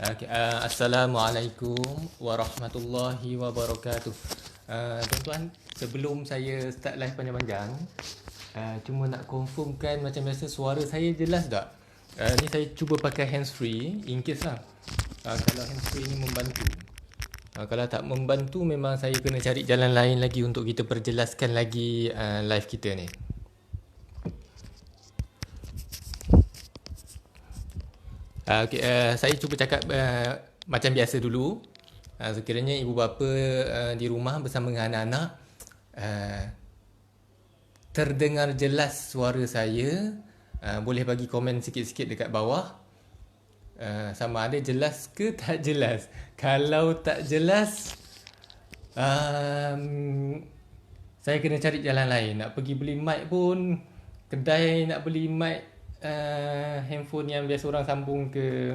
Okay, Assalamualaikum warahmatullahi wabarakatuh. Tuan-tuan, sebelum saya start live panjang-panjang, cuma nak confirmkan macam biasa suara saya jelas tak? Ni saya cuba pakai hands free in case lah. Kalau hands free ni membantu. Kalau tak membantu memang saya kena cari jalan lain lagi untuk kita perjelaskan lagi live kita ni. Okay, saya cuba cakap macam biasa dulu. Sekiranya ibu bapa di rumah bersama dengan anak-anak terdengar jelas suara saya, boleh bagi komen sikit-sikit dekat bawah. Sama ada jelas ke tak jelas. Kalau tak jelas, saya kena cari jalan lain. Nak pergi beli mic pun, kedai nak beli mic handphone yang biasa orang sambung ke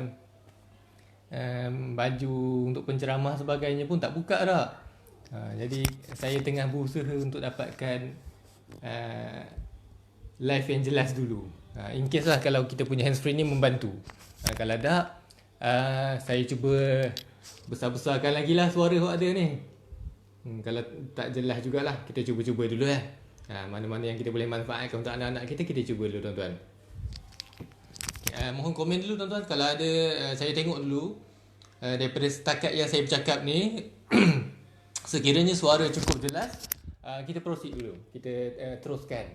baju untuk penceramah sebagainya pun tak buka dah. Jadi saya tengah berusaha untuk dapatkan live yang jelas dulu. In case lah kalau kita punya handsfree ni membantu. Kalau tak, saya cuba besar-besarkan lagi lah suara yang ada ni. Kalau tak jelas jugalah, kita cuba-cuba dulu lah. Mana-mana yang kita boleh manfaatkan untuk anak-anak kita, kita cuba dulu tuan-tuan. Mohon komen dulu tuan-tuan kalau ada, saya tengok dulu daripada setakat yang saya bercakap ni. Sekiranya suara cukup jelas, kita proceed dulu, kita teruskan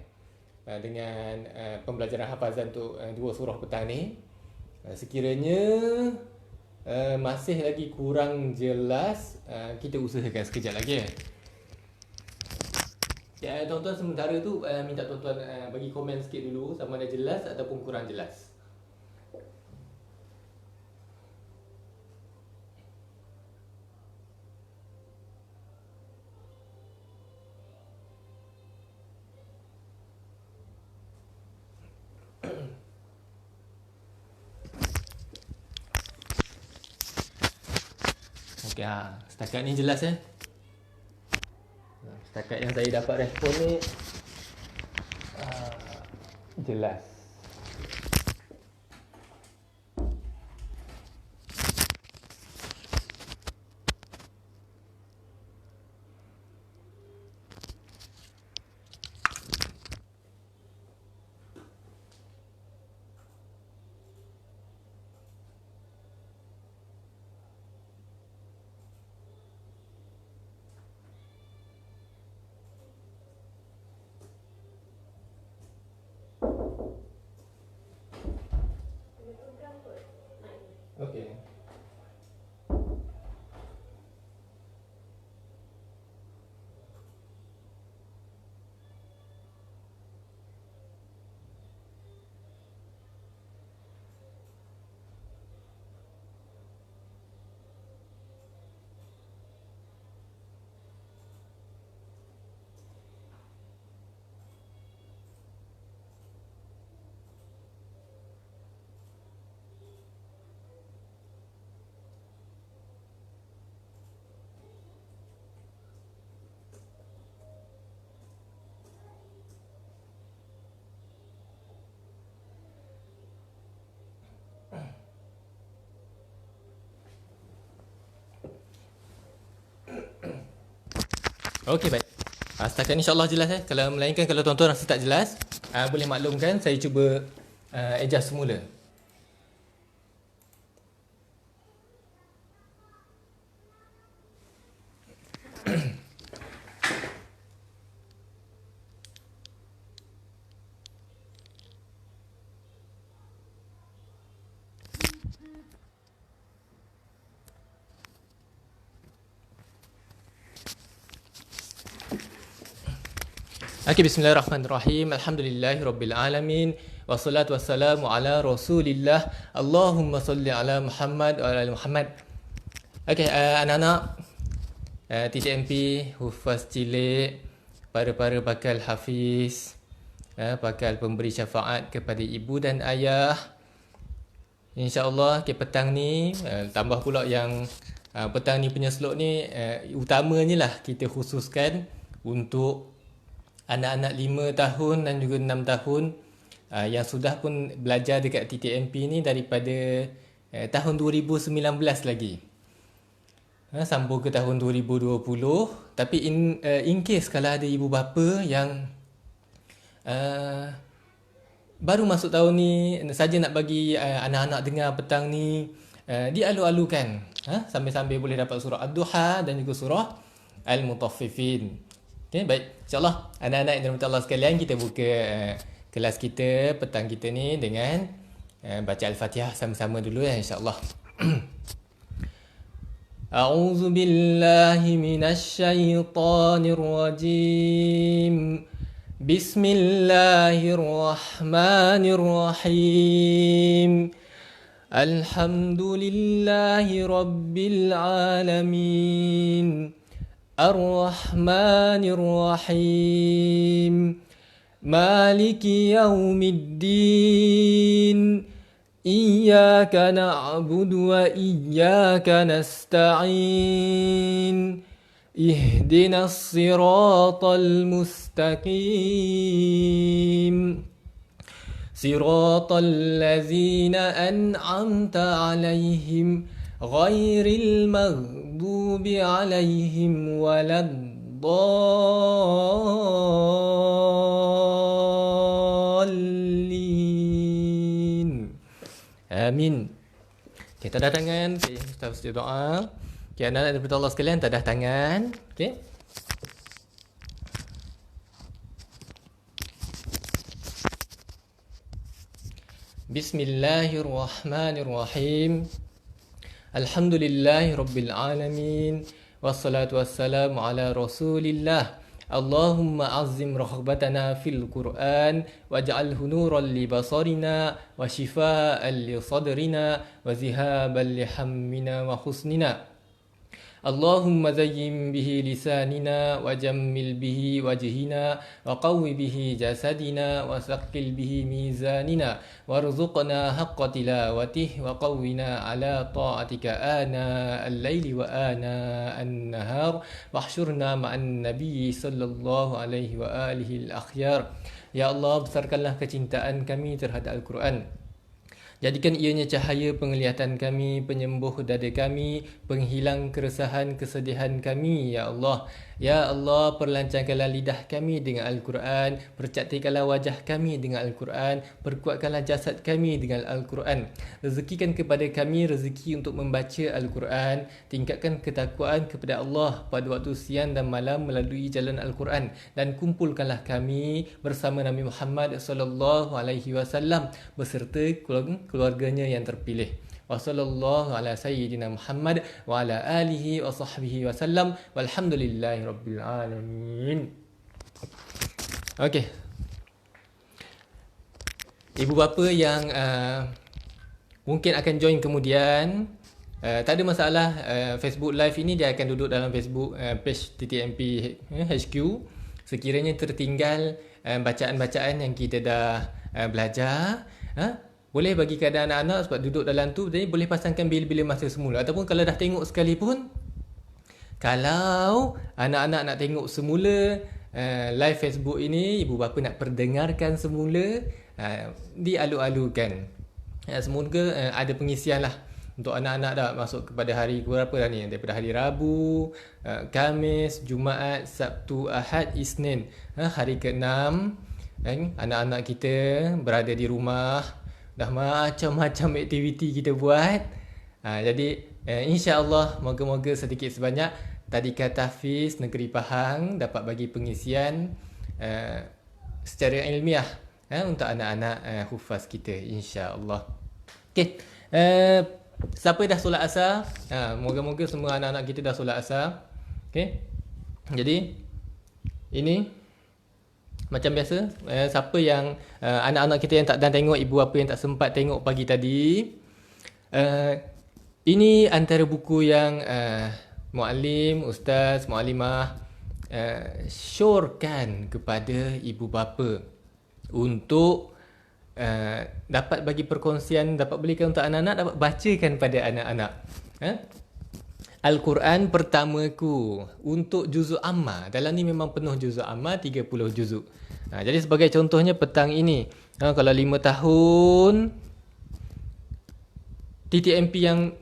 dengan pembelajaran hafazan untuk 2 surah petang ni. Sekiranya masih lagi kurang jelas, kita usahakan sekejap lagi. Tuan-tuan sementara tu minta tuan-tuan bagi komen sikit dulu sama ada jelas ataupun kurang jelas. Okey, setakat ni jelas Setakat yang saya dapat respon ni jelas. Okey. Okey, baik. Setakat ni insya-Allah jelas Kalau melainkan kalau tuan-tuan rasa tak jelas, boleh maklumkan saya cuba adjust semula. Okay, bismillahirrahmanirrahim. Alhamdulillahirabbil alamin. Wassalatu wassalamu ala Rasulillah. Allahumma salli ala Muhammad wa ala ali Muhammad. Okay, anak-anak TTMP, hufaz cilik, para-para bakal hafiz, bakal pemberi syafaat kepada ibu dan ayah. InsyaAllah, okay, petang ni, tambah pula yang petang ni punya slot ni, utamanya lah kita khususkan untuk anak-anak 5 tahun dan juga 6 tahun yang sudah pun belajar dekat TTMP ni daripada tahun 2019 lagi. Sambung ke tahun 2020. Tapi in case kalau ada ibu bapa yang baru masuk tahun ni saja nak bagi anak-anak dengar petang ni, dialu-alukan, sambil-sambil boleh dapat surah Ad-Duha dan juga surah Al-Mutaffifin. Okay, baik. InsyaAllah anak-anak yang dirahmati Allah sekalian, kita buka kelas kita petang kita ni dengan baca Al-Fatihah sama-sama dulu ya, insyaAllah. A'udzu billahi minasyaitonir rajim. Bismillahirrahmanirrahim. Alhamdulillahi rabbil alamin. الرحمن الرحيم مالك يوم الدين إياك نعبد وإياك نستعين اهدنا الصراط المستقيم صراط الذين أنعمت عليهم غير المغضوب عليهم ولا الضالين. Amin. Okay, tadah tangan. Okay, Ustaz doa. Okay, anak-anak daripada Allah sekalian, tadah tangan. Okay. Bismillahirrahmanirrahim. Alhamdulillahi rabbil alamin. Wassalatu wassalamu ala Rasulillah. Allahumma azim raghbatana fil Qur'an waj'alhu nuran li basarina wa shifaa'an li sadrina wa zihaban li hammina wa husnina. Allahumma zayyin bihi lisanina wa jammil bihi wajhina wa qawwi bihi jasadina wa saqqil bihi mizanina warzuqna haqqa tilawatih wa qawwina ala ta'atika ana al-laili wa ana an-nahar wahsyurna ma'an nabiyyi sallallahu alaihi wa alihi al-akhyar. Ya Allah, besarkanlah kecintaan kami terhadap Al-Quran. Jadikan ianya cahaya penglihatan kami, penyembuh dada kami, penghilang keresahan, kesedihan kami, ya Allah. Ya Allah, perlancarkanlah lidah kami dengan Al-Quran, percantikkanlah wajah kami dengan Al-Quran, perkuatkanlah jasad kami dengan Al-Quran. Rezekikan kepada kami rezeki untuk membaca Al-Quran, tingkatkan ketakwaan kepada Allah pada waktu siang dan malam melalui jalan Al-Quran, dan kumpulkanlah kami bersama Nabi Muhammad sallallahu alaihi wasallam beserta keluarganya yang terpilih. Wa sallallahu ala sayyidina Muhammad wa ala alihi wa sahbihi wasallam walhamdulillahi rabbil alamin. Okey. Ibu bapa yang mungkin akan join kemudian, tak ada masalah. Facebook live ini dia akan duduk dalam Facebook page TTMP HQ. Sekiranya tertinggal bacaan-bacaan yang kita dah belajar, boleh bagi keadaan anak-anak sebab duduk dalam tu, jadi boleh pasangkan bila-bila masa semula. Ataupun kalau dah tengok sekalipun, kalau anak-anak nak tengok semula live Facebook ini, ibu bapa nak perdengarkan semula, dialu-alukan. Semoga ada pengisian lah untuk anak-anak dah masuk kepada hari berapa dah ni, daripada hari Rabu, Khamis, Jumaat, Sabtu, Ahad, Isnin, hari ke-6. Anak-anak kita berada di rumah, dah macam-macam aktiviti kita buat. Jadi insya-Allah moga-moga sedikit sebanyak tadika tahfiz Negeri Pahang dapat bagi pengisian secara ilmiah untuk anak-anak hufaz kita, insya-Allah. Okey. Siapa dah solat asar? Moga-moga semua anak-anak kita dah solat asar. Okey. Jadi ini Macam biasa, siapa yang anak-anak kita yang tak dan tengok, ibu apa yang tak sempat tengok pagi tadi, ini antara buku yang muallim, ustaz, muallimah syorkan kepada ibu bapa untuk dapat bagi perkongsian, dapat belikan untuk anak-anak, dapat bacakan pada anak-anak. Al-Quran pertamaku untuk juzuk amma. Dalam ni memang penuh juzuk amma, 30 juzuk. Jadi sebagai contohnya petang ini, kalau 5 tahun TTMP yang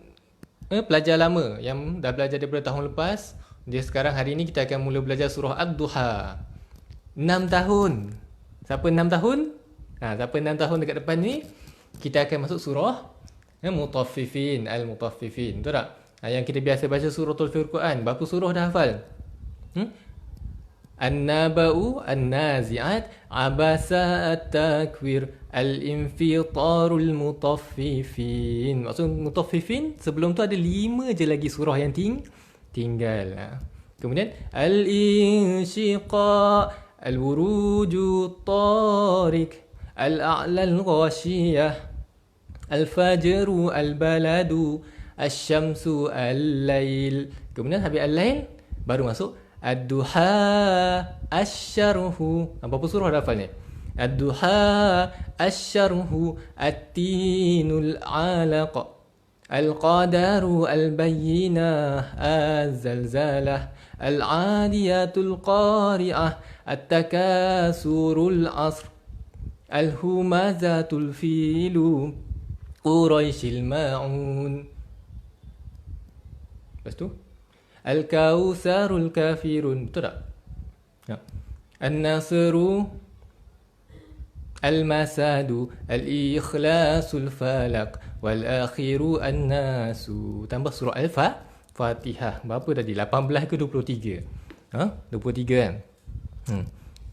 pelajar lama yang dah belajar daripada tahun lepas, dia sekarang hari ni kita akan mula belajar surah Ad-Duha. 6 tahun. Siapa 6 tahun? Siapa 6 tahun dekat depan ni, kita akan masuk surah Mutaffifin, Al-Mutaffifin. Betul tak? Yang kita biasa baca suratul Furqan. Berapa surah dah hafal? An-Naba'u, An-Nazi'at, Abasa At-Takwir, Al-Infitarul Mutaffifin. Maksud Mutaffifin, sebelum tu ada 5 je lagi surah yang tinggal. Kemudian Al-Insyiqa, Al-Wuruju Tariq, Al-A'la Al-Ghashiyah, Al-Fajru Al-Baladu, Asy-Syamsu Al-Lail. Kemudian habis Al-Lail baru masuk Ad-Duha, Asy-Syarhu. Berapa surah dah hafal ni? Ad-Duha, Asy-Syarhu, At-Tinul Alaq, Al-Qadaru Al-Bayyinah, Az-Zalzalah, Al-Adiyatul Qari'ah, At-Takasurul Asr, Al-Humazatul Filu, Quraisyil Ma'un. Lepas tu Al-Kawsarul Kafirun. Betul tak? An-Nasru, Al-Masadu, Al-Ikhlasul Falaq, Wal-Akhiru An-Nasu. Tambah surah Al-Fatihah. Berapa tadi? 18 ke 23? 23 kan?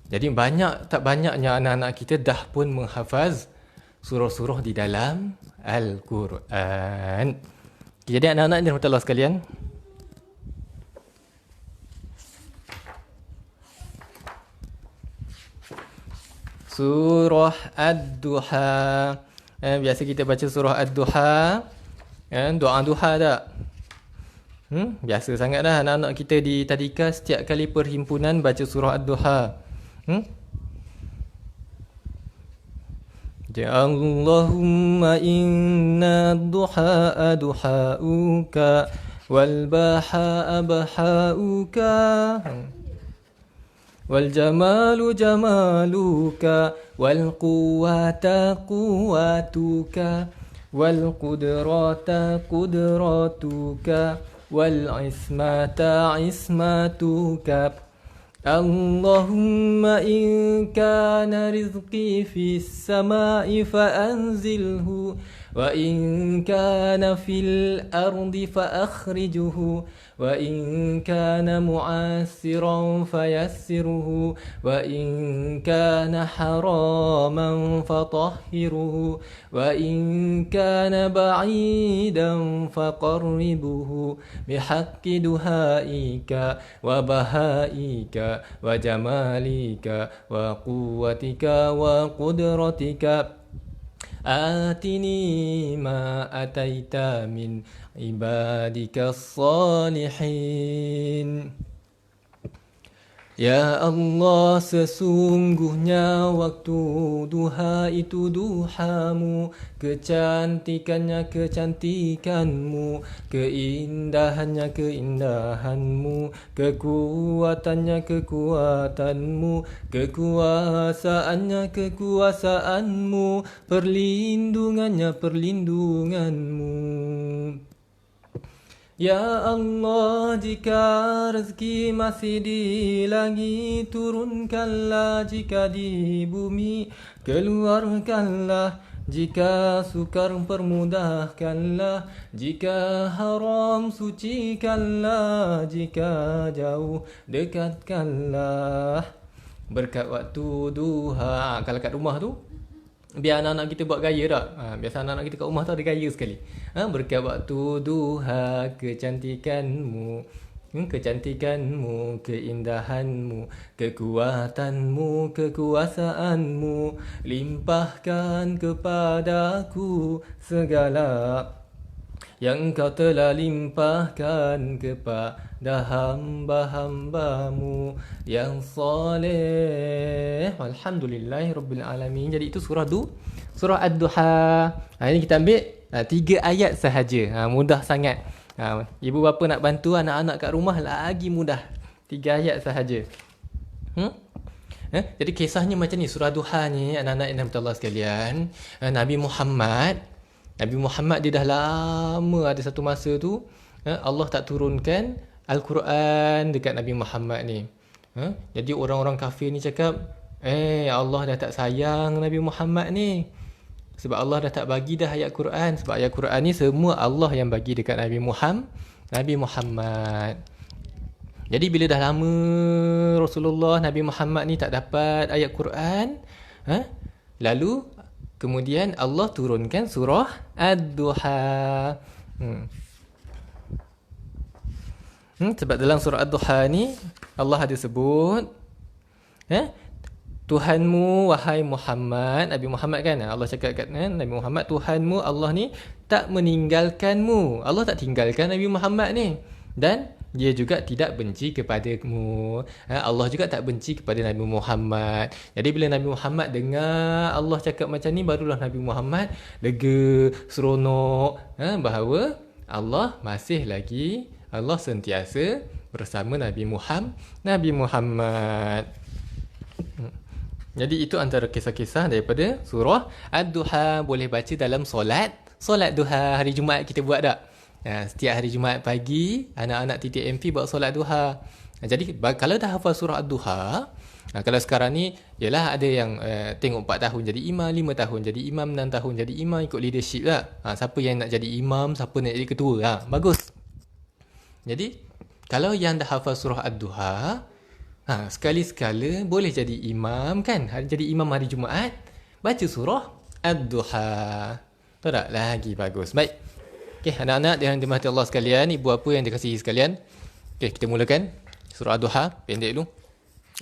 Jadi tak banyaknya anak-anak kita dah pun menghafaz surah-surah di dalam Al-Quran. Jadi anak-anak yang dirahmati Allah sekalian, surah Ad-Duha. Biasa kita baca surah Ad-Duha, doa duha tak? Biasa sangat dah anak-anak kita di tadika setiap kali perhimpunan baca surah Ad-Duha. Allahumma inna ad-duha duhauka wal baha bahauka wal jamalu jamaluka wal quwwata quwwatuka wal qudrata qudratuka wal ismata ismatuka. Allahumma in kana rizqi fis samai fa anzilhu wa in kana fil ardi fa akhrijhu wa in kana mu'assiran fayassirhu wa in kana haraman fatahhirhu wa in kana ba'idan faqarribhu bihaqqi duhaika wa bahaika wa jamalika wa quwwatika wa qudratika. Atini ma ataita min ibadika salihin. Ya Allah, sesungguhnya waktu duha itu duhamu, kecantikannya kecantikanmu, keindahannya keindahanmu, kekuatannya kekuatanmu, kekuasaannya kekuasaanmu, perlindungannya perlindunganmu. Ya Allah, jika rezeki masih di langit, turunkanlah, jika di bumi keluarkanlah, jika sukar permudahkanlah, jika haram sucikanlah, jika jauh dekatkanlah. Berkat waktu duha. Kalau kat rumah tu biar anak-anak kita buat gaya tak? Biasa anak-anak kita kat rumah tu ada gaya sekali. Berkat waktu duha kecantikanmu, Kecantikanmu, keindahanmu, kekuatanmu, kekuasaanmu, limpahkan kepadaku segala yang Engkau telah limpahkan kepada hamba-hambamu yang soleh. Alhamdulillahirrabbilalamin. Jadi itu surah surah Ad-Duha. Ini kita ambil 3 ayat sahaja. Mudah sangat. Ibu bapa nak bantu anak-anak kat rumah lagi mudah. 3 ayat sahaja. Jadi kisahnya macam ni. Surah Duha ni, anak-anak yang Allah sekalian, Nabi Muhammad dia dah lama, ada satu masa tu Allah tak turunkan Al-Quran dekat Nabi Muhammad ni. Jadi orang-orang kafir ni cakap, Allah dah tak sayang Nabi Muhammad ni. Sebab Allah dah tak bagi dah ayat Quran. Sebab ayat Quran ni semua Allah yang bagi dekat Nabi Muhammad. Jadi bila dah lama Rasulullah, Nabi Muhammad ni tak dapat ayat Quran, lalu kemudian Allah turunkan surah Ad-Duha. Sebab dalam surah Ad-Duha ni Allah ada sebut, Tuhanmu wahai Muhammad, Nabi Muhammad kan, Allah cakap kat Nabi Muhammad, Tuhanmu Allah ni tak meninggalkanmu. Allah tak tinggalkan Nabi Muhammad ni, dan dia juga tidak benci kepadamu. Allah juga tak benci kepada Nabi Muhammad. Jadi bila Nabi Muhammad dengar Allah cakap macam ni, barulah Nabi Muhammad lega, seronok, bahawa Allah masih lagi, Allah sentiasa bersama Nabi Muhammad. Jadi itu antara kisah-kisah daripada surah Ad-Duha. Boleh baca dalam solat duha. Hari Jumaat kita buat tak? Setiap hari Jumaat pagi, anak-anak TTMP buat solat duha. Jadi kalau dah hafal surah Ad-Duha, kalau sekarang ni ialah ada yang tengok 4 tahun jadi imam, 5 tahun jadi imam, 6 tahun jadi imam, ikut leadership lah. Siapa yang nak jadi imam, siapa nak jadi ketua, bagus. Jadi kalau yang dah hafal surah Ad-Duha, sekali-sekala boleh jadi imam kan, jadi imam hari Jumaat, baca surah Ad-Duha. Tahu tak? Lagi bagus. Baik. Okey, anak-anak yang dirahmati Allah sekalian, ibu bapa yang dikasihi sekalian. Okey, kita mulakan surah Ad-Duha, pendek dulu.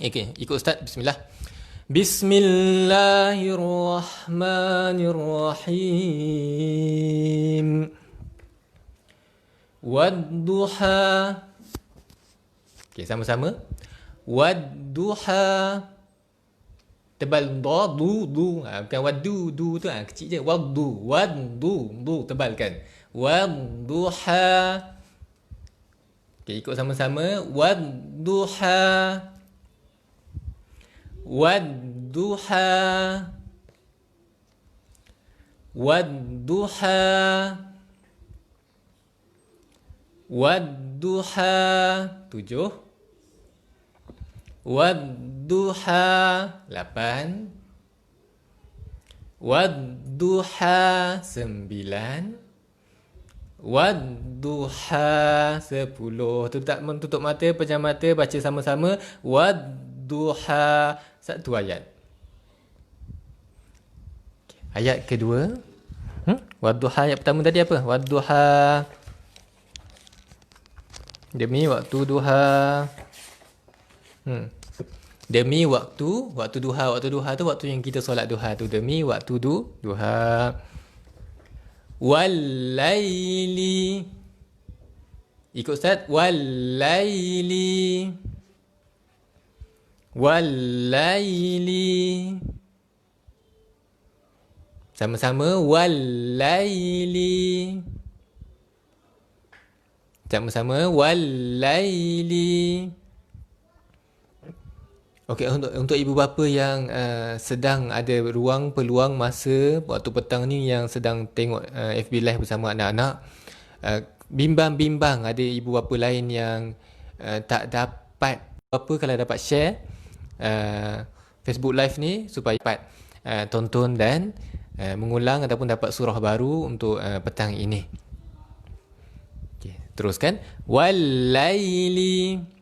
Okey, ikut ustaz. Bismillah. Bismillahirrahmanirrahim. Wad-duha. Okey, sama-sama. Wad-duha. Tebal du, bukan wadu, du tu kecil je. Wadu, tebalkan. Wad-duha. Okay, ikut sama-sama. Wad-duha. Wad-duha. Wad-duha. Wad-duha. 7. Wad-duha. 8. Wad-duha. 9. Wad-duha. 10. Tutup mata, pejam mata, baca sama-sama. Wad-duha. 1 ayat. Ayat kedua. Wad-duha, ayat pertama tadi apa? Wad-duha. Demi waktu duha. Demi waktu duha. Waktu duha tu waktu yang kita solat duha tu. Demi waktu duha. Wal-laili. Ikut ustaz. Wal-laili. Wal-laili. Sama-sama. Wal-laili. Sama-sama. Wal-laili. Okey, untuk ibu bapa yang sedang ada ruang, peluang, masa waktu petang ni yang sedang tengok FB Live bersama anak-anak, bimbang-bimbang ada ibu bapa lain yang tak dapat apa, kalau dapat share Facebook Live ni supaya dapat tonton dan mengulang ataupun dapat surah baru untuk petang ini. Okey, teruskan. Wal-laili.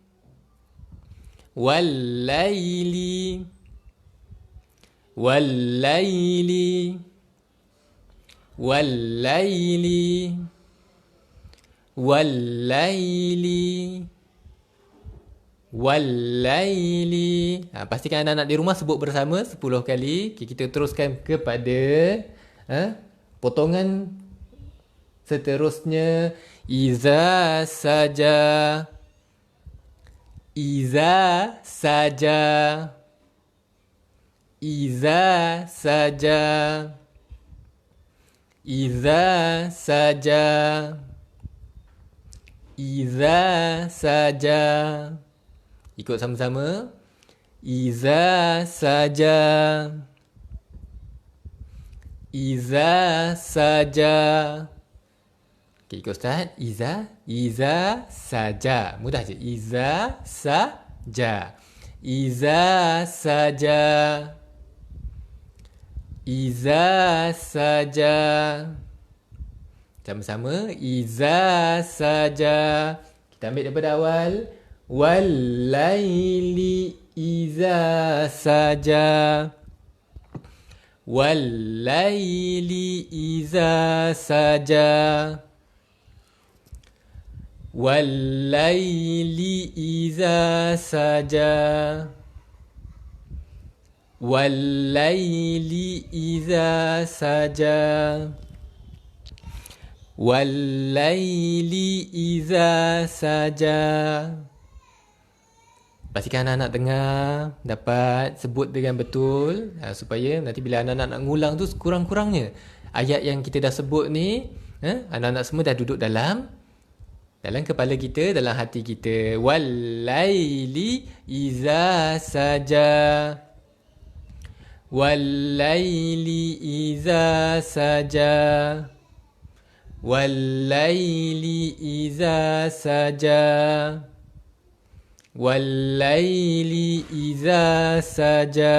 Wal-laili. Wal-laili. Wal-laili. Wal-laili. Wal-laili. Pastikan anak-anak di rumah sebut bersama 10 kali. Okay, kita teruskan kepada potongan seterusnya. Iza saja. Iza saja. Iza saja. Iza saja. Iza saja. Ikut sama-sama. Iza saja. Iza saja. Okay, ikut Ustaz. Iza saja. Mudah je. Iza saja. Iza saja. Iza saja. Sama-sama. Iza saja. Kita ambil daripada awal. Wal-laili iza saja. Wal-laili iza saja. Wal-laili iza saja. Wal-laili iza saja. Wal-laili iza saja. Pastikan anak-anak dengar, dapat sebut dengan betul, supaya nanti bila anak-anak nak ngulang tu sekurang-kurangnya ayat yang kita dah sebut ni, anak-anak semua dah duduk dalam kepala kita, dalam hati kita. Wal-laili iza saja. Wal-laili iza saja. Wal-laili iza saja. Wal-laili iza saja.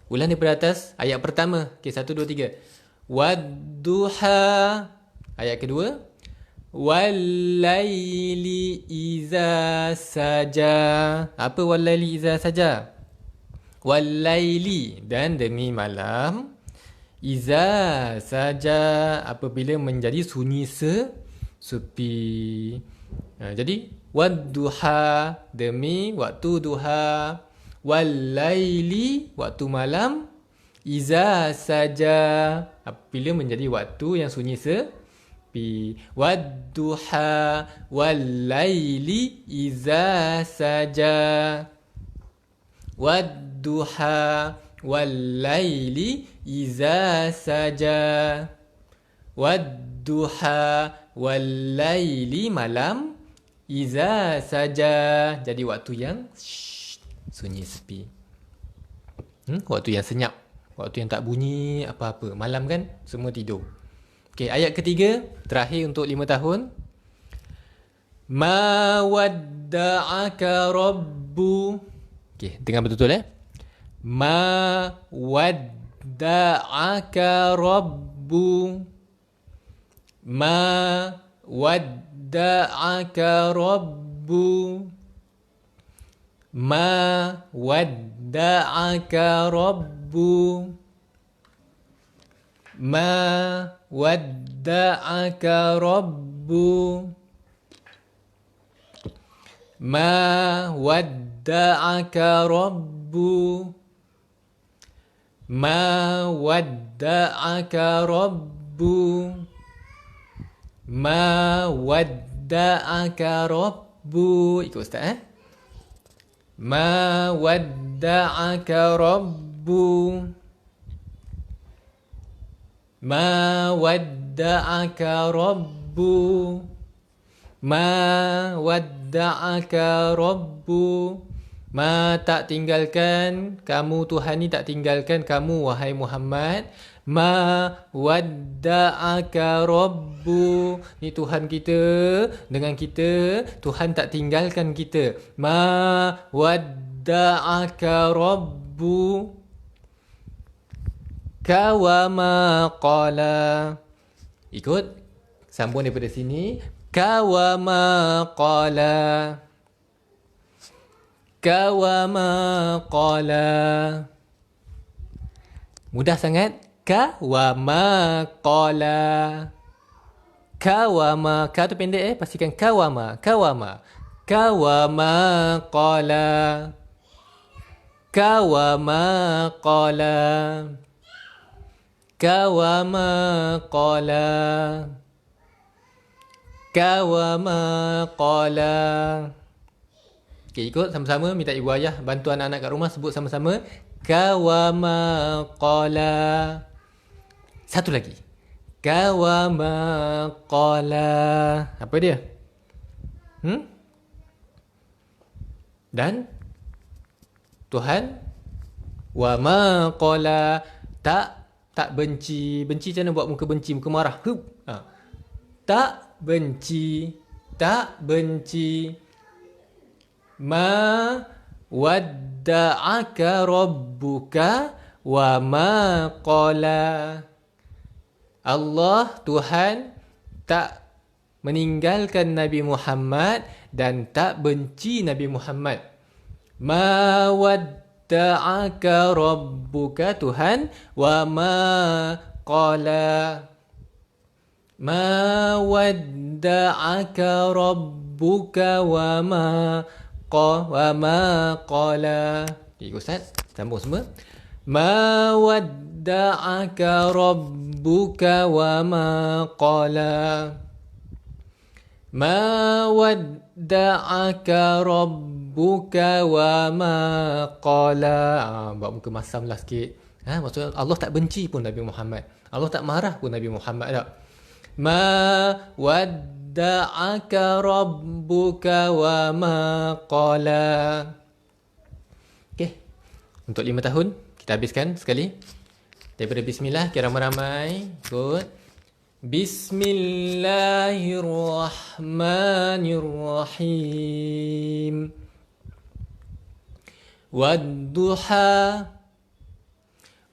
Ulang daripada atas. Ayat pertama. Okay, 1, 2, 3. Wad-duha. Ayat kedua. Wal-laili iza saja. Apa wal-laili iza saja? Wal-laili. Dan demi malam. Iza saja. Apabila menjadi sunyi sepi. Jadi wad-duha, demi waktu duha. Wal-laili, waktu malam. Iza saja, apabila menjadi waktu yang sunyi sepi. Wad-duha, wal-laili iza saja. Wad-duha, wal-laili iza saja. Wad-duha, wal-laili malam. Iza saja, jadi waktu yang sunyi sepi. Waktu yang senyap. Waktu yang tak bunyi apa-apa. Malam kan, semua tidur. Okey, ayat ketiga, terakhir untuk 5 tahun. Ma wadda'aka rabbu. Okey, dengar betul-betul Ma wadda'aka rabbu. Ma wadda'aka rabbu. Ma wadda'aka rabbu. Ma wadda'aka rabbu. Ma wadda'aka rabbu. Ma wadda'aka rabbu. Ma wadda'aka rabbu. Ikut Ustaz Ma wadda'aka rabbu. Ma wadda'aka rabbu. Ma wadda'aka rabbu. Ma tak tinggalkan kamu, Tuhan ni tak tinggalkan kamu wahai Muhammad. Ma wadda'aka rabbu. Ni Tuhan kita dengan kita, Tuhan tak tinggalkan kita. Ma wadda'aka rabbu. Kawama qala. Ikut, sambung daripada sini. Kawama qala. Kawama qala. Mudah sangat. Kawama qala. Kawama. Ka tu pendek pastikan kawama. Kawama. Kawama qala. Kawama qala. Kawama qala. Kawama qala. Okay, ikut sama-sama, minta ibu ayah bantu anak-anak kat rumah sebut sama-sama. Kawama qala. Satu lagi. Kawama qala. Apa dia? Dan Tuhan wa ma qala, tak benci. Benci macam mana buat muka benci, muka marah. Tak benci. Ma wadda'aka rabbuka wa ma qala. Allah, Tuhan, tak meninggalkan Nabi Muhammad dan tak benci Nabi Muhammad. Ma wadda'aka rabbuka, Tuhan, wa ma qala. Ma wadda'aka rabbuka wa ma qala. Okay, Ustaz, sambung semua. Ma wadda'aka rabbuka wa ma qala. Ma wadda'aka rabbuka wa ma qala. Buat muka masam lah sikit. Maksudnya Allah tak benci pun Nabi Muhammad. Allah tak marah pun Nabi Muhammad tak. Ma wadda'aka rabbuka wa ma qala. Okay. Untuk 5 tahun kita habiskan sekali. Daripada bismillah, kira ramai-ramai. Good. Bismillahirrahmanirrahim. Wadduha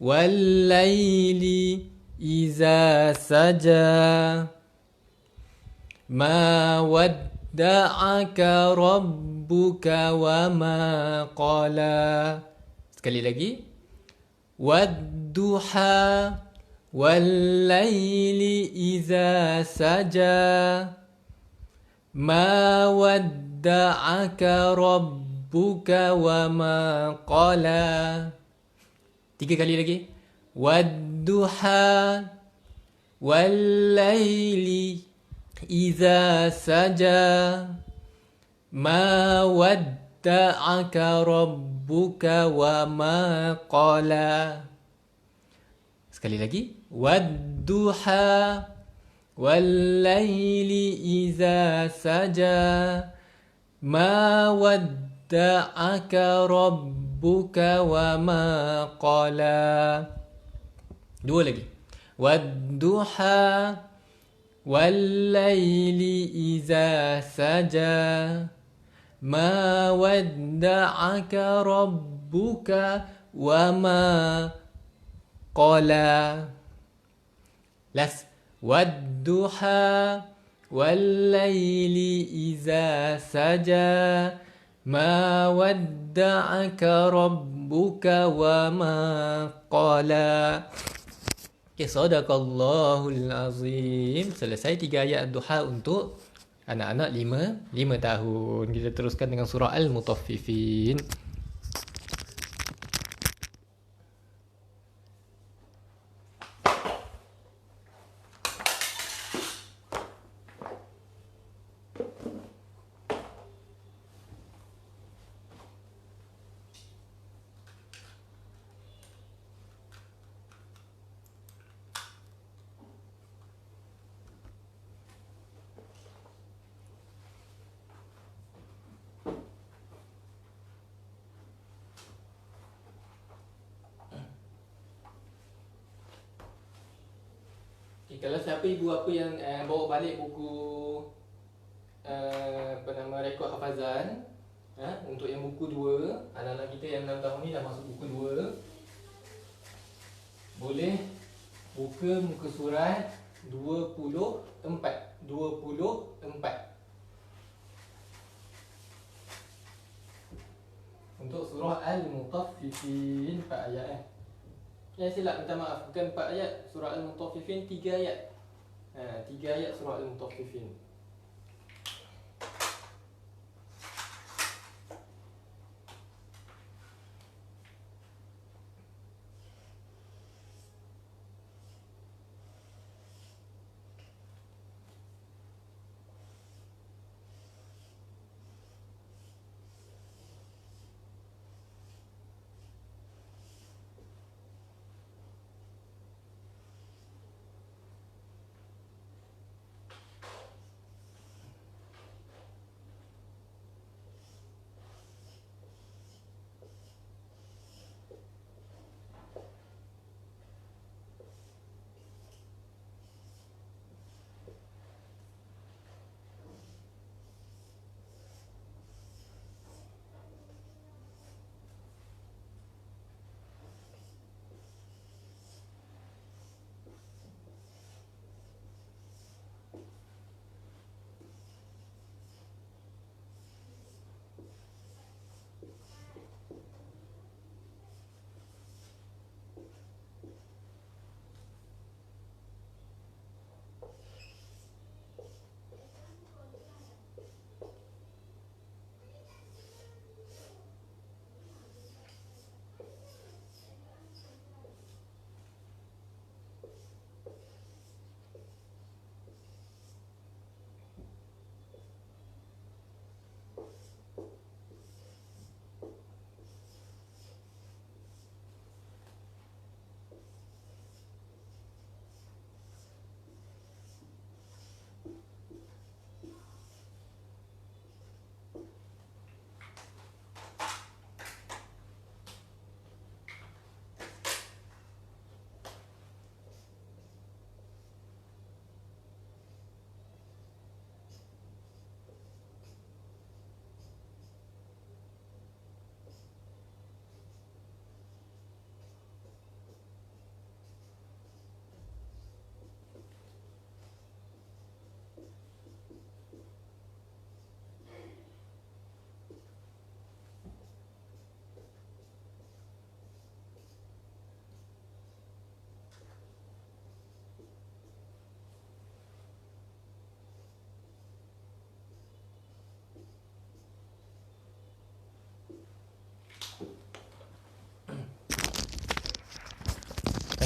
wal-laili iza saja. Ma wadda'aka rabbuka wa ma qala. Sekali lagi. Wadduha wal-laili iza saja. Ma wadda'aka rabbuka wa ma qala. 3 kali lagi. Wadduha wal-laili iza saja. Ma wadda'aka rabbuka wa ma qala. Sekali lagi. Wadduha wal-laili iza saja. Ma wadda'aka rabbuka wa ma qala. 2 lagi. Wadduha wal-laili iza saja. Ma wadda'aka rabbuka wa ma qala. Last. Wadduha wal-laili iza saja. Ma wadda'aka rabbuka wa ma qala. Okay, sadaqallahul azim. Selesai 3 ayat duha untuk anak-anak 5 tahun. Kita teruskan dengan surah Al-Mutaffifin. Kalau siapa ibu apa yang bawa balik buku apa nama, rekod hafazan, untuk yang buku 2, anak-anak kita yang 6 tahun ni dah masuk buku 2, boleh buka muka surat 24. Untuk surah Al-Mutaffifin 4 ayat. Silap, minta maaf, bukan 4 ayat. Surah Al-Mutaffifin 3 ayat. 3 ayat surah Al-Mutaffifin.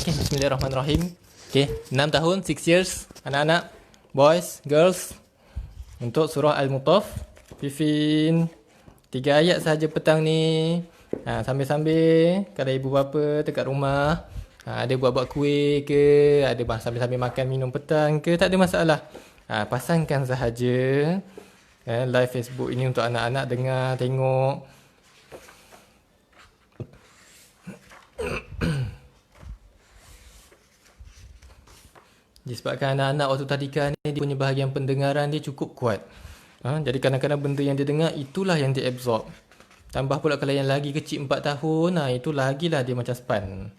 Okay, bismillahirrahmanirrahim. Okay, 6 tahun, 6 years, anak-anak, boys, girls. Untuk surah Al-Mutaffifin. 3 ayat sahaja petang ni. Sambil-sambil, kalau ibu bapa dekat rumah, ada buat-buat kuih ke, ada sambil-sambil makan minum petang ke, tak ada masalah. Pasangkan sahaja live Facebook ini untuk anak-anak dengar, tengok. Disebabkan anak-anak waktu tadika ni dia punya bahagian pendengaran dia cukup kuat. Jadi kadang-kadang benda yang dia dengar itulah yang dia absorb. Tambah pula kalau yang lagi kecil 4 tahun, itu lagilah dia macam span.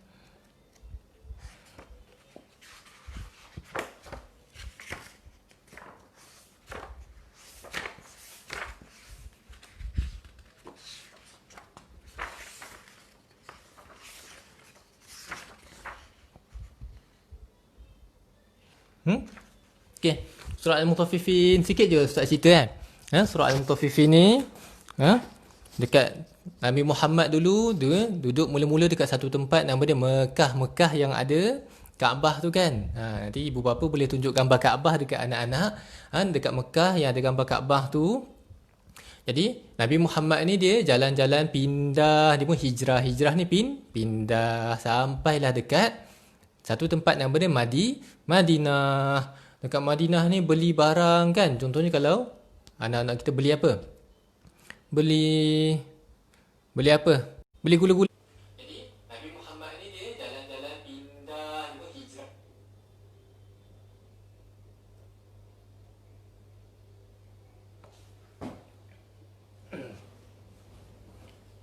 Okay. Surah Al-Mutaffifin sikit je Ustaz cerita kan. Surah Al-Mutaffifin ni dekat Nabi Muhammad dulu dia duduk mula-mula dekat satu tempat nama dia Mekah yang ada Kaabah tu kan. Nanti ibu bapa boleh tunjuk gambar Kaabah dekat anak-anak dekat Mekah yang ada gambar Kaabah tu. Jadi Nabi Muhammad ni dia jalan-jalan pindah, dia pun hijrah ni pindah sampailah dekat satu tempat nama dia Madinah. Dekat Madinah ni beli barang kan. Contohnya kalau anak-anak kita beli apa? Beli apa? Beli gula-gula. Jadi Nabi Muhammad ni dia jalan-jalan pindah, dia pun hijrah.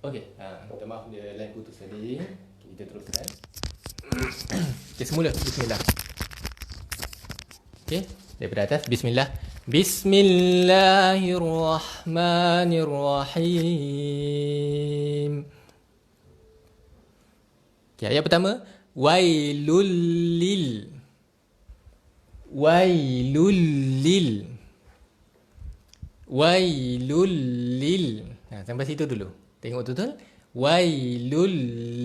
Okey, minta maaf dia line putus tadi. Kita teruskan. Okay, semula. Bismillah. Okay, daripada atas. Bismillah. Bismillahirrahmanirrahim. Okay, ayat pertama. Wailul lil. Sampai situ dulu. Tengok betul. Wailul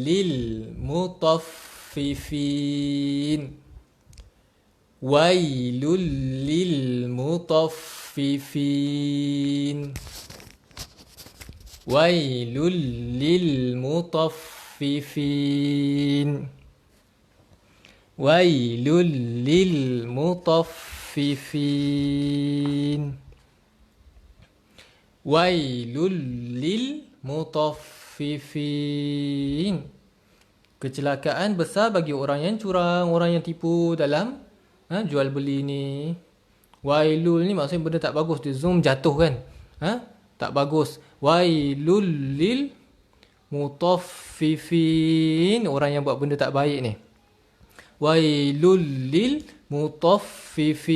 lil mutaffifin. Wailul lil mutaffifin. Wailul lil mutaffifin. Wailul lil mutaffifin. Wailul lil mutaffifin. Kecelakaan besar bagi orang yang curang, orang yang tipu dalam jual beli ni. Wailul ni maksudnya benda tak bagus. Dia zoom jatuh kan. Tak bagus. Wailul lil mutaffifin. Orang yang buat benda tak baik ni. Wailul lil mutaffifin.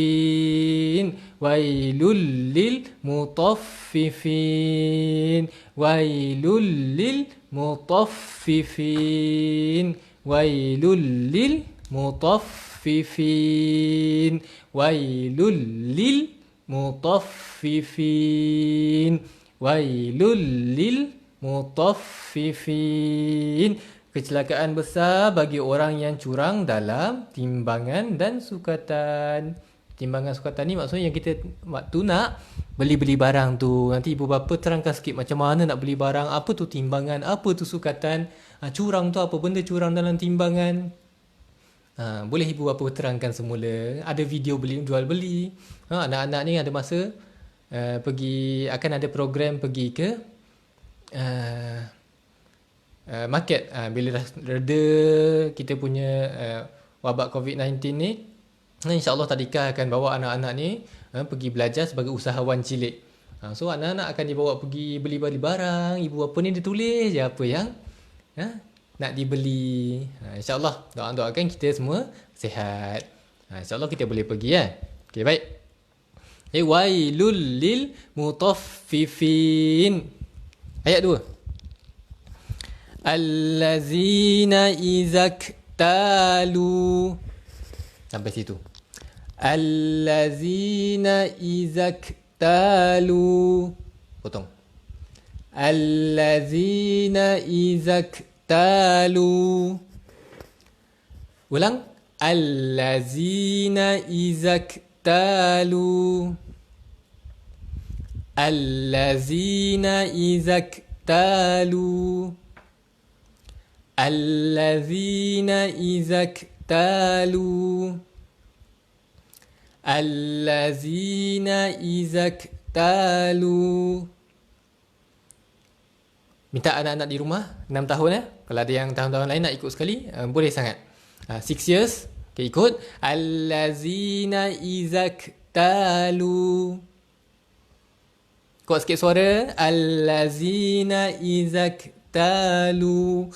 Wailul lil mutaffifin. Wailul lil mutaffifin. Wailul lil mutaffifin. Wailul lil mutaffifin. Wailul lil mutaffifin. Kecelakaan besar bagi orang yang curang dalam timbangan dan sukatan. Timbangan sukatan ni maksudnya yang kita waktu nak beli-beli barang tu. Nanti ibu bapa terangkan sikit macam mana nak beli barang, apa tu timbangan, apa tu sukatan. Curang tu apa benda curang dalam timbangan. Boleh ibu bapa terangkan semula. Ada video jual beli. Anak-anak ni ada masa akan ada program pergi ke market. Bila dah reda kita punya wabak COVID-19 ni, insya-Allah Tadika akan bawa anak-anak ni pergi belajar sebagai usahawan cilik. So anak-anak akan dibawa pergi beli-beli barang. Ibu bapa ni dia tulis je apa yang nak dibeli. InsyaAllah doakan kita semua sihat. InsyaAllah kita boleh pergi Okay, baik. Wailul lil mutaffifin. Ayat 2. Allazina izaktalu. Sampai situ. Allazina izaktalu. Potong. Allazina izaktalu. Ulang. Allazina izaktalu. Allazina izaktalu. Allazina izaktalu. Allazina izaktalu. Minta anak-anak di rumah 6 tahun Kalau ada yang tahun-tahun lain nak ikut sekali, boleh sangat. 6 years, okay, ikut. Allazina izaktalu. Kuat sikit suara. Allazina izaktalu.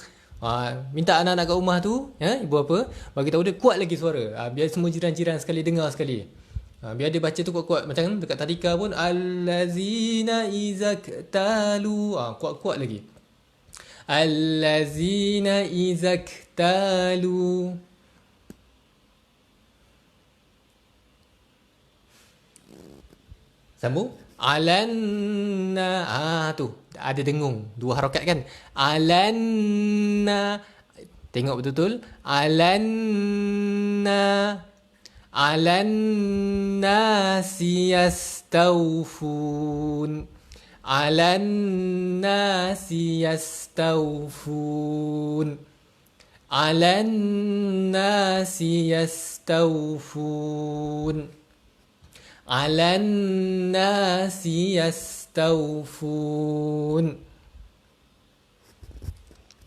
Minta anak-anak kat rumah tu, ibu bapa, bagi tahu dia kuat lagi suara. Biar semua jiran-jiran sekali dengar sekali. Biar dia baca tu kuat-kuat. Macam dekat tadika pun, allazina izaktalu. Kuat-kuat lagi. Allazina izaktalu. Sambung. Alanna. Tu ada dengung, 2 harakat kan. Alanna. Tengok betul-betul. Alanna. Alannasi yastawfun. Alannasi yastawfun. Alannasi yastawfun. Alannasi yastawfun.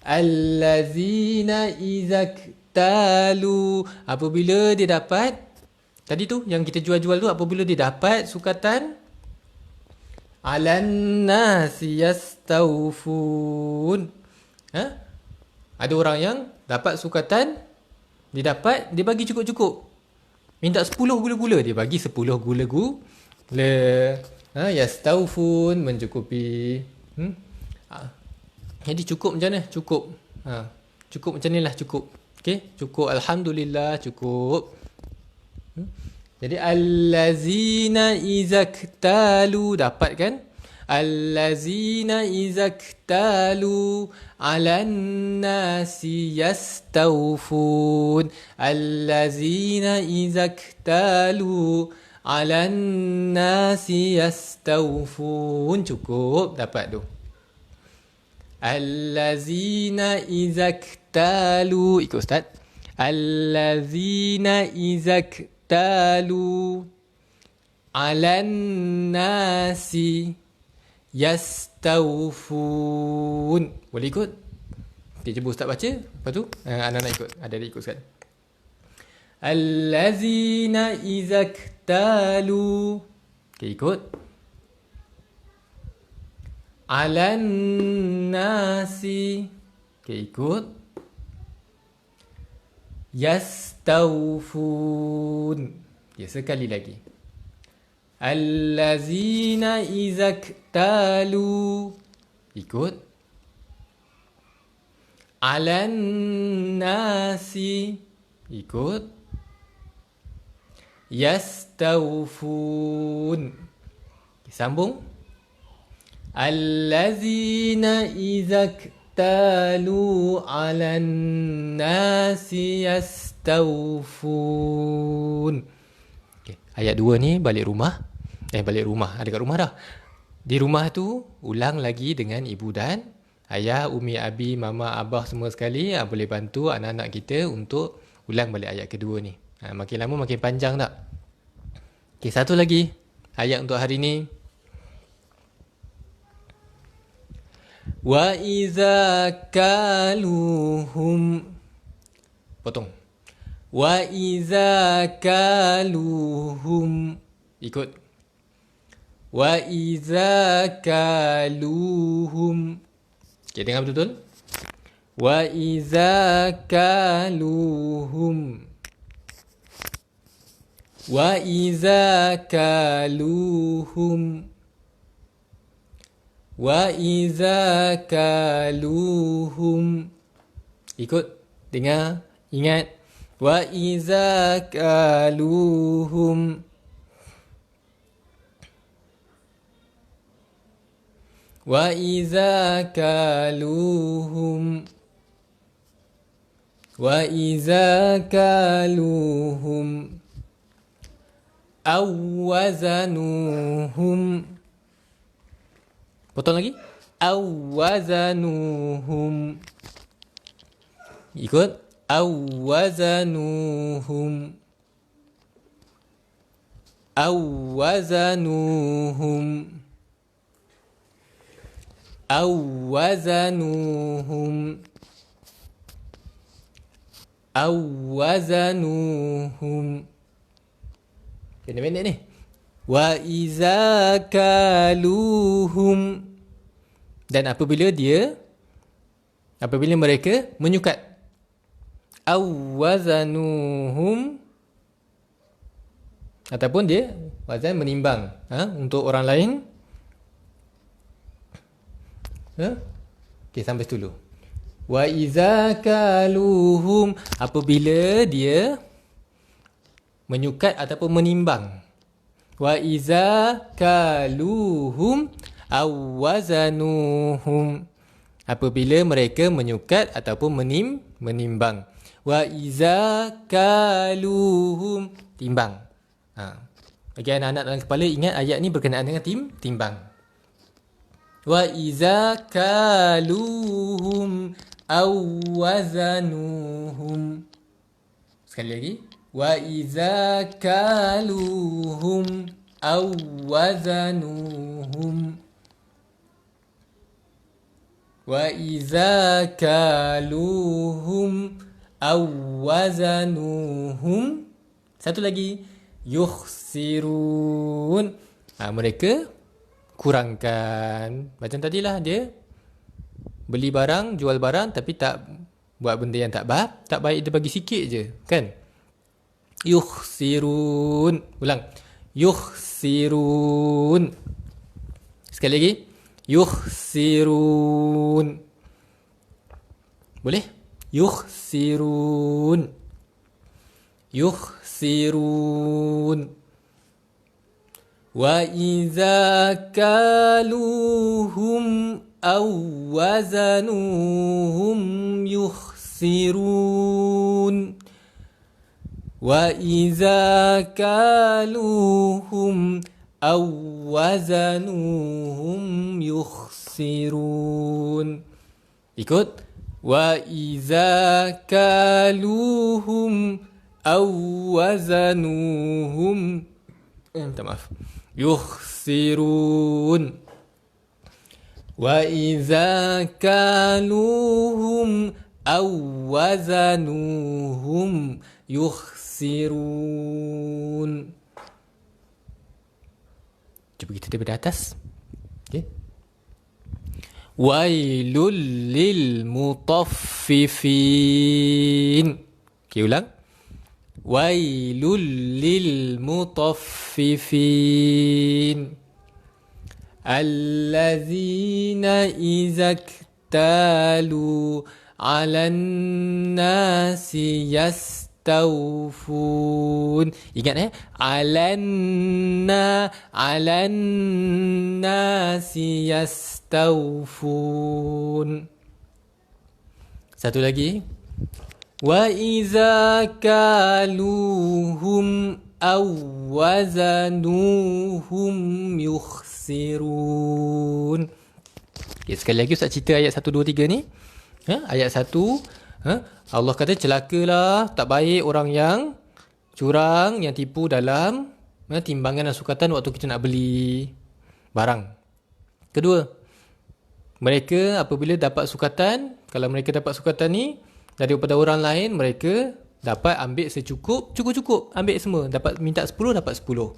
Allazina izaktalu. Apabila dia dapat, tadi tu yang kita jual-jual tu, apabila dia dapat sukatan, alannasi yastawfun. Ada orang yang dapat sukatan, dia bagi cukup-cukup. Minta 10 gula-gula, dia bagi 10 gula-gula. Yastawfun, mencukupi. Jadi cukup macam mana? Cukup. Cukup macam ni lah, cukup. Okay? Cukup, alhamdulillah, cukup. Jadi allazina izaktalu, dapat kan? Allazina izaktalu alannasi yastawfun. Allazina izaktalu alannasi yastawfun. Cukup, dapat tu. Allazina izaktalu. Ikut Ustaz. Allazina izaktalu alannasi yastawfun. Boleh ikut? Kita cuba Ustaz baca. Lepas tu anak-anak ikut. Adik-adik ikut sekali. Allazina izaktalu. Okay, ikut. Alannasi. Okay, ikut. Yastawfun. Okay, sekali lagi. Allazina izaktalu. Ikut. Alannasi. Ikut. Yastawfun. Okay, sambung. Allazina izaktalu alannasi yastawfun. Okay. Ayat 2 ni balik rumah. Balik rumah. Ada kat rumah dah. Di rumah tu, ulang lagi dengan ibu dan ayah, umi, abi, mama, abah semua sekali. Boleh bantu anak-anak kita untuk ulang balik ayat kedua ni. Makin lama makin panjang tak? Okay, satu lagi. Ayat untuk hari ni. Wa iza kaluhum. Potong. Wa iza kaluhum. Ikut. Wa iza kaluhum. Okay, dengar betul-betul. Wa iza kaluhum. Wa iza kaluhum. Wa iza kaluhum. Ikut, dengar, ingat. Wa iza kaluhum. Wa iza kaluhum. Wa iza kaluhum aw wazanuhum. Potong lagi. Aw wazanuhum. Ikut. Aw wazanuhum. Aw wazanuhum. Aw wazanuhum. Aw wazanuhum. Pendek-pendek ni. Wa iza kaluhum. Dan apabila mereka menyukat. Aw wazanuhum. Ataupun dia wazan menimbang untuk orang lain. Okey, sampai situ dulu. Wa iza kaluhum. Apabila dia menyukat ataupun menimbang. Wa iza kaluhum aw wazanuhum. Apabila mereka menyukat ataupun menimbang. Wa iza kaluhum. Timbang. Bagi anak-anak dalam kepala, ingat ayat ni berkenaan dengan timbang. Wa iza kaluhum aw wazanuhum. Sekali lagi. Wa iza kaluhum aw wazanuhum. Wa iza kaluhum aw wazanuhum. Satu lagi. Yukhsirun. Mereka kurangkan. Macam tadilah, dia beli barang, jual barang tapi tak buat benda yang tak baik, dia bagi sikit je, kan? Yukhsirun. Ulang. Yukhsirun. Sekali lagi. Yukhsirun. Boleh? Yukhsirun. Yukhsirun. Wa iza kaluhum aw wazanuhum yukhsirun. Wa iza kaluhum aw wazanuhum yukhsirun. Ikut. Wa iza kaluhum aw wazanuhum. Minta maaf. Yukhsirun. Wa iza kaluhum aw wazanuhum yukhsirun. Cuba kita daripada atas. Okey. Wailul lil mutaffifin. Okey, ulang. Wailul lil mutaffifin. Allazina iza iktalu 'alan nasi yastawfun. Ingat 'alan nasi yastawfun. Satu lagi. Wa iza kaluhum aw wazanuhum yukhsirun. Okay, sekali lagi Ustaz cerita ayat 1, 2, 3 ni. Ayat 1, Allah kata celakalah, tak baik orang yang curang, yang tipu dalam timbangan dan sukatan waktu kita nak beli barang. Kedua, mereka apabila dapat sukatan, kalau mereka dapat sukatan ni daripada orang lain, mereka dapat ambil cukup, ambil semua. Dapat minta 10, dapat 10.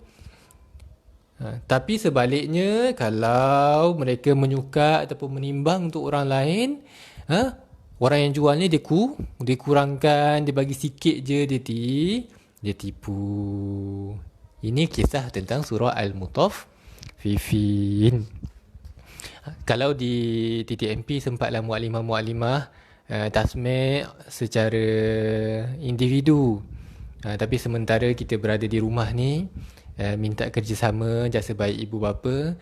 Tapi sebaliknya, kalau mereka menyukat ataupun menimbang untuk orang lain, orang yang jual ni dia kurangkan, dia bagi sikit je, dia tipu. Ini kisah tentang surah Al-Mutaffifin. Kalau di TTMP sempatlah mu'allimah tasmi' secara individu. Tapi sementara kita berada di rumah ni, minta kerjasama jasa baik ibu bapa,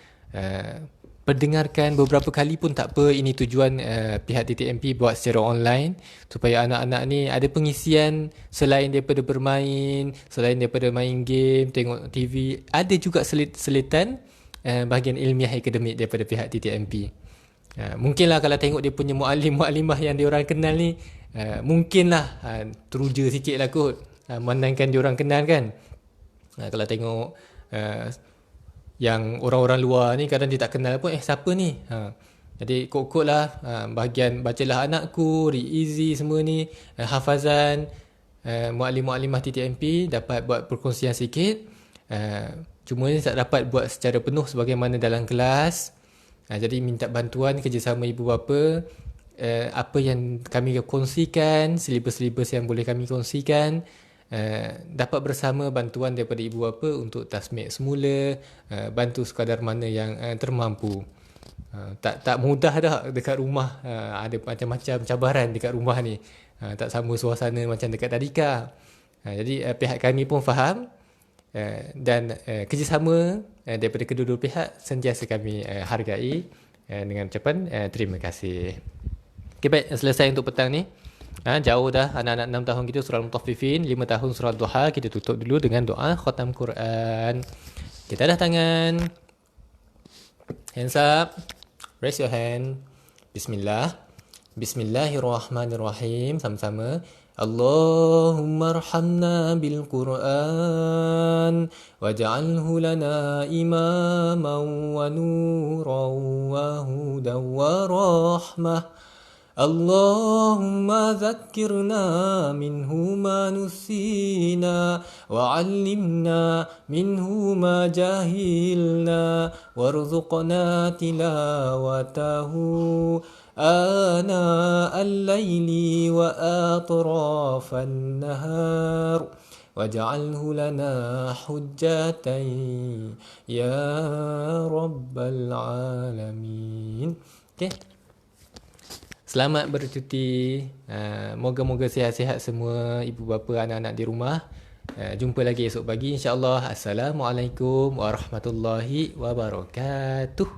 perdengarkan beberapa kali pun tak apa. Ini tujuan pihak TTMP buat secara online supaya anak-anak ni ada pengisian selain daripada bermain, selain daripada main game, tengok TV. Ada juga selitan bahagian ilmiah akademik daripada pihak TTMP. Mungkinlah kalau tengok dia punya muallim-muallimah yang diorang kenal ni, mungkinlah teruja sikit lah kot, memandangkan diorang kenal kan. Kalau tengok yang orang-orang luar ni kadang dia tak kenal pun, siapa ni. Jadi kok-kok lah bahagian bacalah anakku, Read Easy semua ni, hafazan, muallim-muallimah TTMP dapat buat perkongsian sikit. Cuma ni tak dapat buat secara penuh sebagaimana dalam kelas. Jadi minta bantuan kerjasama ibu bapa. Apa yang kami kongsikan, silibus-silibus yang boleh kami kongsikan, dapat bersama bantuan daripada ibu bapa untuk tasmik semula, bantu sekadar mana yang termampu. Tak mudah dah dekat rumah, ada macam-macam cabaran dekat rumah ni, tak sama suasana macam dekat tadika. Jadi pihak kami pun faham, dan kerjasama daripada kedua-dua pihak sentiasa kami hargai dengan ucapan terima kasih. Okay, baik, selesai untuk petang ni. Jauh dah anak-anak 6 tahun kita surah Al-Mutaffifin, 5 tahun surah Duha. Kita tutup dulu dengan doa khatam Quran. Kita dah tangan. Hands up. Raise your hand. Bismillah. Bismillahirrahmanirrahim. Sama-sama. Allahumma arhamna bil Quran waj'alhu lana imaman wa nuran wa hudan wa rahmah. اللهم ذكرنا منه ما نسينا وعلمنا منه ما جهلنا وارزقنا تلاوته آناء الليل وأطراف النهار واجعله لنا حجة يا رب العالمين. Okay. Selamat bercuti. Moga-moga sihat-sihat semua ibu bapa, anak-anak di rumah. Jumpa lagi esok pagi insya-Allah. Assalamualaikum warahmatullahi wabarakatuh.